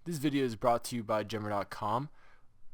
This video is brought to you by Gemmer.com,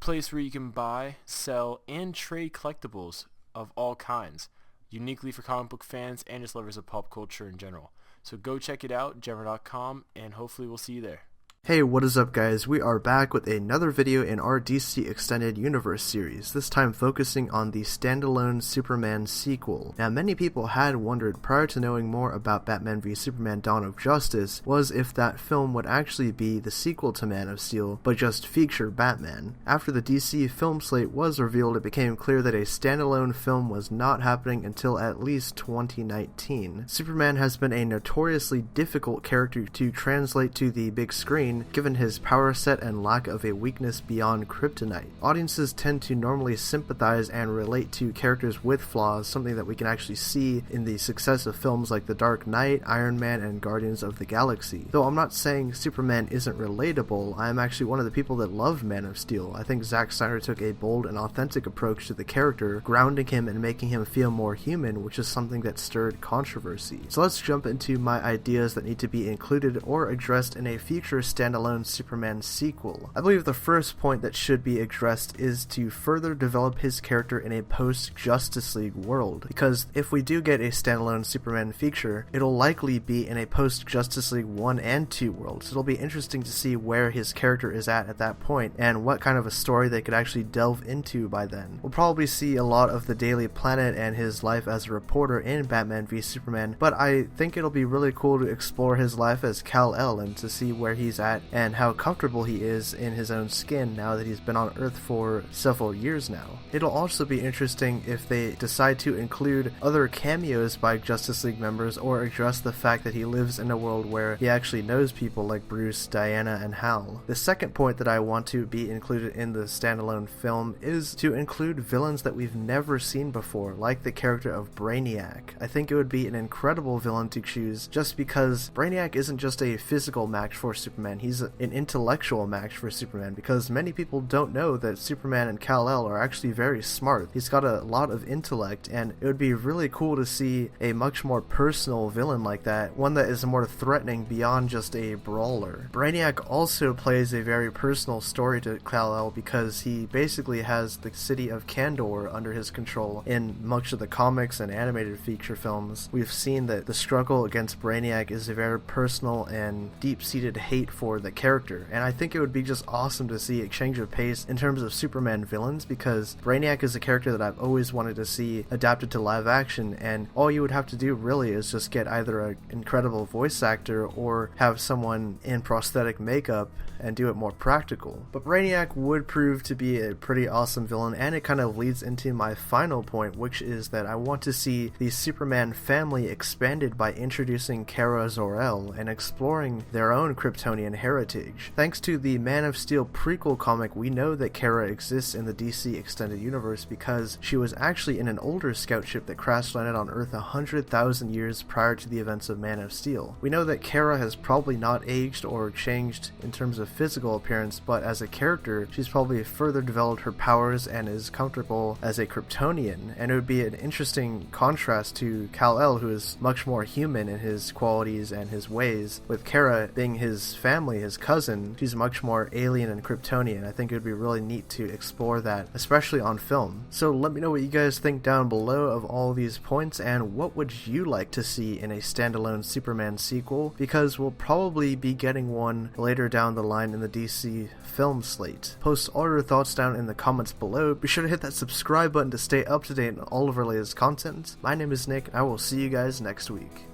place where you can buy, sell, and trade collectibles of all kinds, uniquely for comic book fans and just lovers of pop culture in general. So go check it out, Gemmer.com, and hopefully we'll see you there. Hey, what is up guys? We are back with another video in our DC Extended Universe series, this time focusing on the standalone Superman sequel. Now many people had wondered prior to knowing more about Batman v Superman Dawn of Justice was if that film would actually be the sequel to Man of Steel, but just feature Batman. After the DC film slate was revealed, it became clear that a standalone film was not happening until at least 2019. Superman has been a notoriously difficult character to translate to the big screen, given his power set and lack of a weakness beyond kryptonite. Audiences tend to normally sympathize and relate to characters with flaws, something that we can actually see in the success of films like The Dark Knight, Iron Man, and Guardians of the Galaxy. Though I'm not saying Superman isn't relatable, I am actually one of the people that loved Man of Steel. I think Zack Snyder took a bold and authentic approach to the character, grounding him and making him feel more human, which is something that stirred controversy. So let's jump into my ideas that need to be included or addressed in a future standalone Superman sequel. I believe the first point that should be addressed is to further develop his character in a post-Justice League world, because if we do get a standalone Superman feature, it'll likely be in a post-Justice League 1 and 2 world, so it'll be interesting to see where his character is at that point, and what kind of a story they could actually delve into by then. We'll probably see a lot of the Daily Planet and his life as a reporter in Batman v Superman, but I think it'll be really cool to explore his life as Kal-El and to see where he's at and how comfortable he is in his own skin now that he's been on Earth for several years now. It'll also be interesting if they decide to include other cameos by Justice League members or address the fact that he lives in a world where he actually knows people like Bruce, Diana, and Hal. The second point that I want to be included in the standalone film is to include villains that we've never seen before, like the character of Brainiac. I think it would be an incredible villain to choose just because Brainiac isn't just a physical match for Superman, he's an intellectual match for Superman, because many people don't know that Superman and Kal-El are actually very smart. He's got a lot of intellect, and it would be really cool to see a much more personal villain like that, one that is more threatening beyond just a brawler. Brainiac also plays a very personal story to Kal-El because he basically has the city of Kandor under his control. In much of the comics and animated feature films, we've seen that the struggle against Brainiac is a very personal and deep-seated hate for the character, and I think it would be just awesome to see a change of pace in terms of Superman villains, because Brainiac is a character that I've always wanted to see adapted to live action, and all you would have to do really is just get either an incredible voice actor or have someone in prosthetic makeup and do it more practical. But Brainiac would prove to be a pretty awesome villain, and it kind of leads into my final point, which is that I want to see the Superman family expanded by introducing Kara Zor-El and exploring their own Kryptonian heritage. Thanks to the Man of Steel prequel comic, we know that Kara exists in the DC Extended Universe because she was actually in an older scout ship that crash landed on Earth 100,000 years prior to the events of Man of Steel. We know that Kara has probably not aged or changed in terms of physical appearance, but as a character, she's probably further developed her powers and is comfortable as a Kryptonian, and it would be an interesting contrast to Kal-El, who is much more human in his qualities and his ways, with Kara being his family, his cousin. She's much more alien and Kryptonian. I think it would be really neat to explore that, especially on film. So let me know what you guys think down below of all these points, and what would you like to see in a standalone Superman sequel, because we'll probably be getting one later down the line in the DC film slate. Post all your thoughts down in the comments below. Be sure to hit that subscribe button to stay up to date on all of our latest content. My name is Nick, and I will see you guys next week.